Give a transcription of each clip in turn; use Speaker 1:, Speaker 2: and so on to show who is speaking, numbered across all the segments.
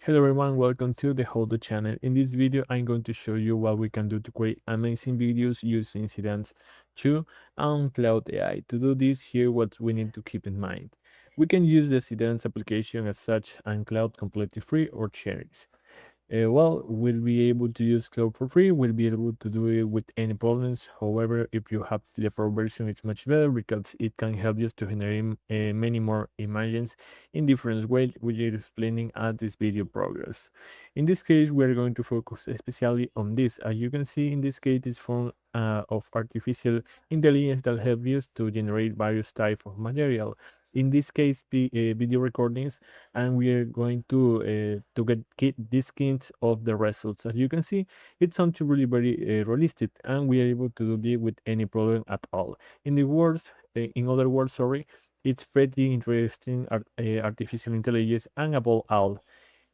Speaker 1: Hello everyone, welcome to the Hold channel. In this video, I'm going to show you what we can do to create amazing videos using Seedance 2 and Claude AI. To do this, here what we need to keep in mind. We can use the Seedance application as such and Cloud completely free or cherries. We'll be able to use Cloud for free. We'll be able to do it with any problems. However, if you have the pro version, it's much better because it can help you to generate many more images in different ways, which is explaining at this video progress. In this case, we're going to focus especially on this. As you can see, in this case, this form of artificial intelligence that helps you to generate various types of material. In this case, video recordings, and we are going to get these kinds of the results. As you can see, it's something really very realistic, and we are able to do this with any problem at all. In other words, sorry, it's pretty interesting artificial intelligence, and above all,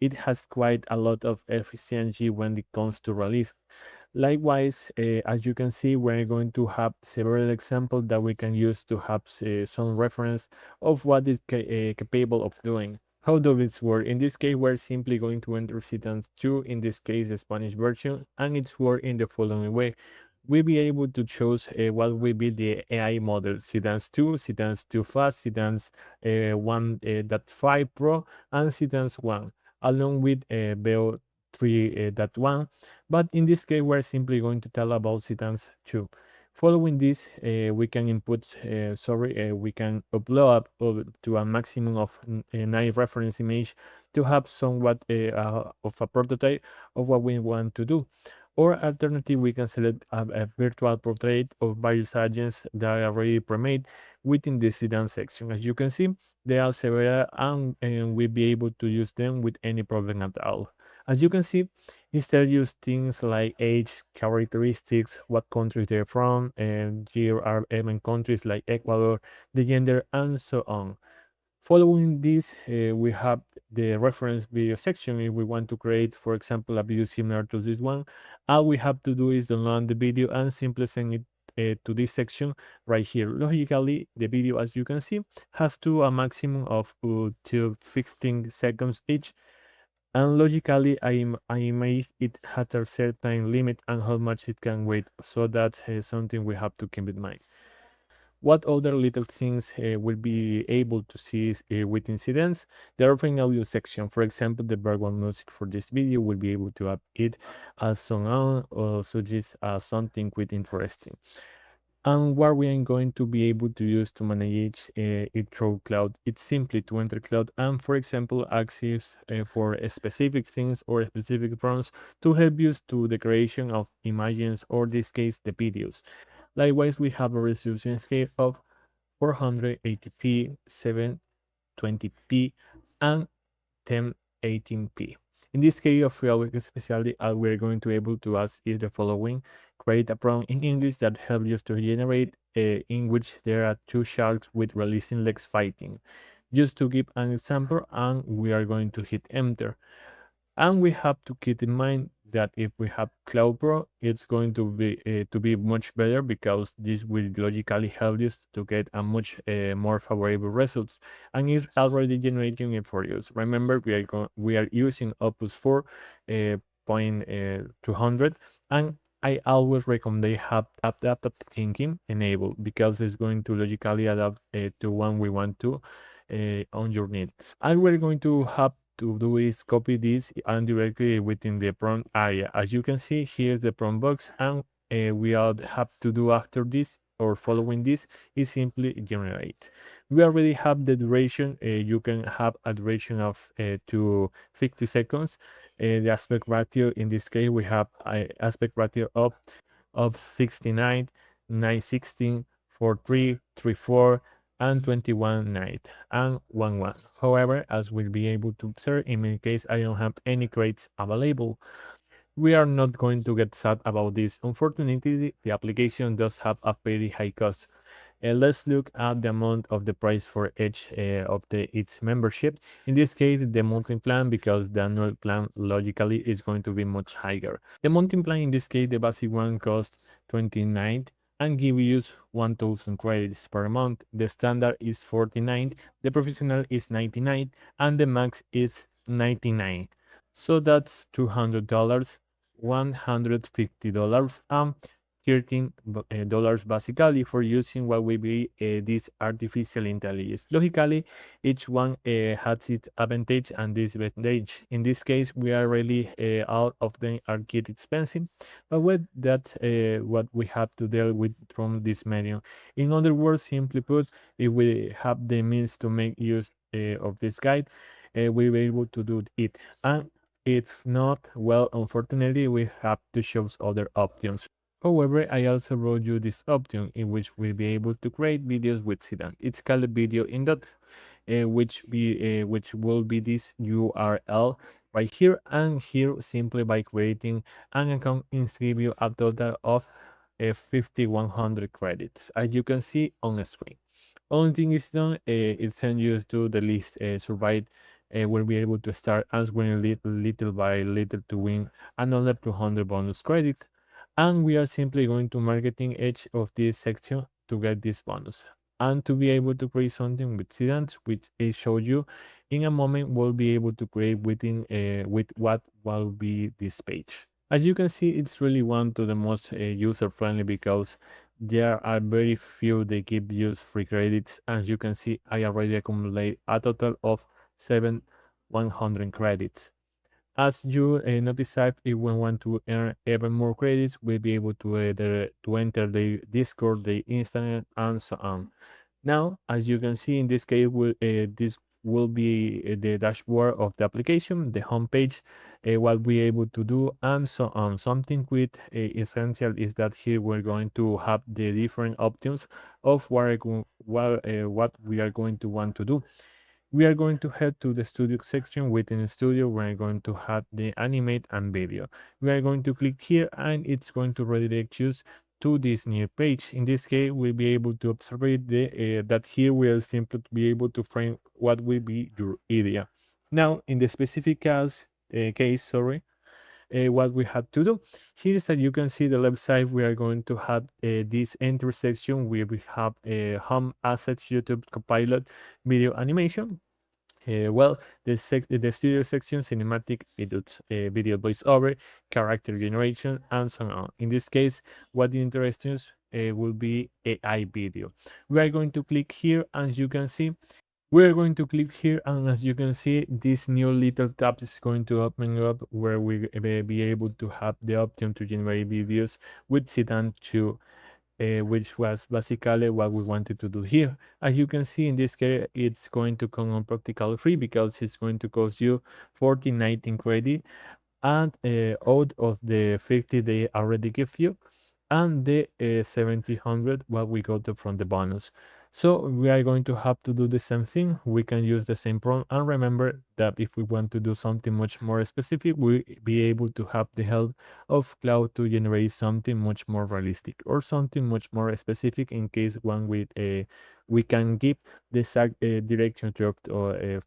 Speaker 1: it has quite a lot of efficiency when it comes to release. Likewise, as you can see, we're going to have several examples that we can use to have some reference of what is capable of doing. How does this work? In this case, we're simply going to enter Seedance 2, in this case, the Spanish version, and it's work in the following way. We'll be able to choose what will be the AI model, Seedance 2, Seedance 2 Fast, Seedance 1.5 Pro, and Seedance 1, along with Veo 3.1. But in this case, we're simply going to tell about Seedance 2. Following this, we can we can upload to a maximum of 9 reference image to have somewhat of a prototype of what we want to do. Or alternative, we can select a virtual portrait of various agents that are already pre-made within the Seedance section. As you can see, there are several, and we'll be able to use them with any problem at all. As you can see, instead use things like age, characteristics, what country they're from, and here are even countries like Ecuador, the gender, and so on. Following this, we have the reference video section. If we want to create, for example, a video similar to this one, all we have to do is download the video and simply send it to this section right here. Logically, the video, as you can see, has a maximum of to 15 seconds each. And logically, I made it has a certain limit and how much it can wait. So that's something we have to keep in mind. What other little things will be able to see with incidents? The offering audio section, for example, the background music for this video will be able to add it as song on or suggest something quite interesting. And what we are going to be able to use to manage it through Cloud, it's simply to enter Cloud and, for example, access for specific things or specific prompts to help you to the creation of images or, in this case, the videos. Likewise, we have a resolution scale of 480p, 720p, and 1080p. In this case of Reality especially, we're going to be able to ask is the following: create a prompt in English that helps you to generate in which there are two sharks with releasing legs fighting. Just to give an example, and we are going to hit enter. And we have to keep in mind that if we have Cloud Pro, it's going to be much better because this will logically help us to get a much more favorable results, and it's already generating it for you. Remember, we are using Opus 4 point 200, and I always recommend have adaptive thinking enabled because it's going to logically adapt to one we want to on your needs. And we're going to have to do is copy this and directly within the prompt area. As you can see, here's the prompt box, and we all have to do after this or following this is simply generate. We already have the duration. You can have a duration of to 50 seconds. The aspect ratio, in this case, we have aspect ratio of 69, 916, 43, 34, and 21 night and 1. However, as we'll be able to observe, in my case, I don't have any crates available. We are not going to get sad about this. Unfortunately, the application does have a very high cost. Let's look at the amount of the price for each of its membership. In this case, the monthly plan, because the annual plan logically is going to be much higher. The monthly plan, in this case, the basic one costs 29 and give you 1000 credits per month. The standard is 49, the professional is 99, and the max is 99. So that's $200, $150, and $13 basically for using what will be this artificial intelligence. Logically, each one has its advantage and disadvantage. In this case, we are really all of them are get expensive, but with that, what we have to deal with from this medium. In other words, simply put, if we have the means to make use of this guide, we'll be able to do it. And if not, well, unfortunately, we have to choose other options. However, I also wrote you this option in which we'll be able to create videos with Seedance. It's called video in dot, which will be this URL right here, and here simply by creating an account is give you a total of 5100 credits, as you can see on the screen. Only thing is done, it sends you to the list. Survive will be able to start answering little by little to win another 200 bonus credit, and we are simply going to marketing each of this section to get this bonus and to be able to create something with Seedance, which I showed you in a moment. We'll be able to create within with what will be this page. As you can see, it's really one to the most user friendly because there are very few they give you free credits. As you can see, I already accumulate a total of 100 credits. As you notice, if we want to earn even more credits, we'll be able to to enter the Discord, the Instagram, and so on. Now, as you can see in this case, this will be the dashboard of the application, the homepage, what we're able to do, and so on. Something with essential is that here we're going to have the different options of what we are going to want to do. We are going to head to the studio section. Within the studio, we're going to have the animate and video. We are going to click here and it's going to redirect you to this new page. In this case, we'll be able to observe that here we are simply to be able to frame what will be your idea. Now, in the specific case, sorry, what we have to do. Here is that you can see the left side, we are going to have this intersection where we have home assets, YouTube, copilot, video animation. The studio section, cinematic, edit, video voiceover, character generation, and so on. In this case, what interests us will be AI video. We are going to click here, as you can see, we're going to click here, and as you can see, this new little tab is going to open up where we will be able to have the option to generate videos with Seedance 2, which was basically what we wanted to do here. As you can see, in this case, it's going to come on practically free because it's going to cost you 14.19 credit, and out of the 50 they already give you, and the 1700 what we got from the bonus. So we are going to have to do the same thing. We can use the same prompt, and remember that if we want to do something much more specific, we be able to have the help of Claude to generate something much more realistic or something much more specific in case one with we can give the exact direction to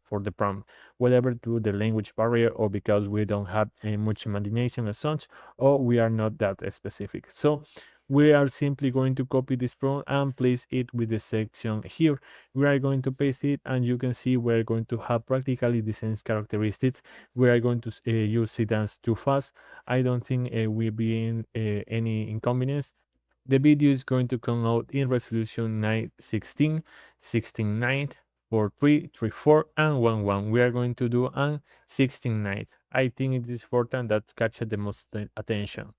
Speaker 1: for the prompt, whatever to the language barrier or because we don't have much imagination as such, or we are not that specific. So we are simply going to copy this prompt and place it with the section here. We are going to paste it, and you can see we're going to have practically the same characteristics. We are going to use it as too fast. I don't think will be in any inconvenience. The video is going to come out in resolution 916, 16:9, 43, 34, and 11. We are going to do an 16:9. I think it is important that catches the most attention.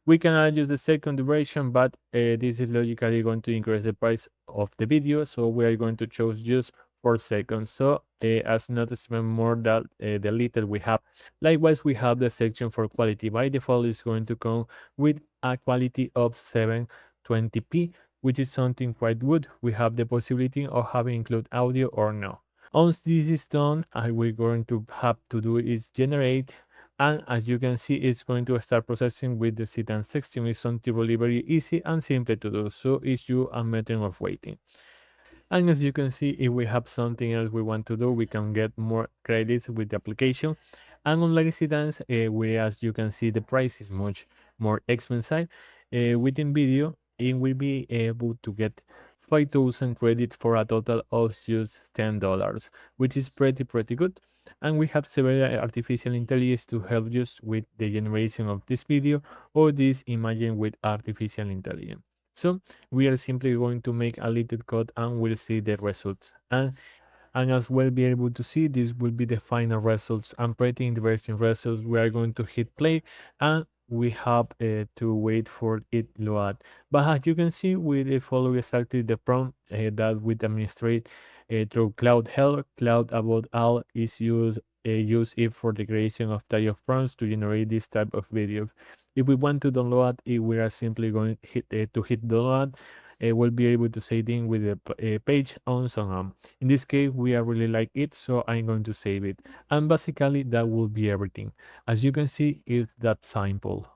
Speaker 1: We can adjust the second duration, but this is logically going to increase the price of the video, so we are going to choose just 4 seconds. So as not to spend more that the little we have. Likewise, we have the section for quality. By default, is going to come with a quality of 720p, which is something quite good. We have the possibility of having include audio or no. Once this is done, we're going to have to do is generate, and as you can see, it's going to start processing with the Seedance section. It's something really very easy and simple to do, so it's just a matter of waiting. And as you can see, if we have something else we want to do, we can get more credits with the application. And unlike Seedance, as you can see, the price is much more expensive. Within video, it will be able to get 5,000 credits for a total of just $10, which is pretty good. And we have several artificial intelligence to help you with the generation of this video or this image with artificial intelligence. So we are simply going to make a little code and we'll see the results. And as well be able to see this will be the final results and pretty interesting results. We are going to hit play and we have to wait for it load. But as you can see, we follow exactly the prompt that we demonstrate through Cloud Help. Cloud above all is use it for the creation of type of prompts to generate this type of videos. If we want to download it, we are simply going to hit download. We'll be able to save in with the page on some. In this case, we are really like it, so I'm going to save it. And basically, that will be everything. As you can see, it's that simple.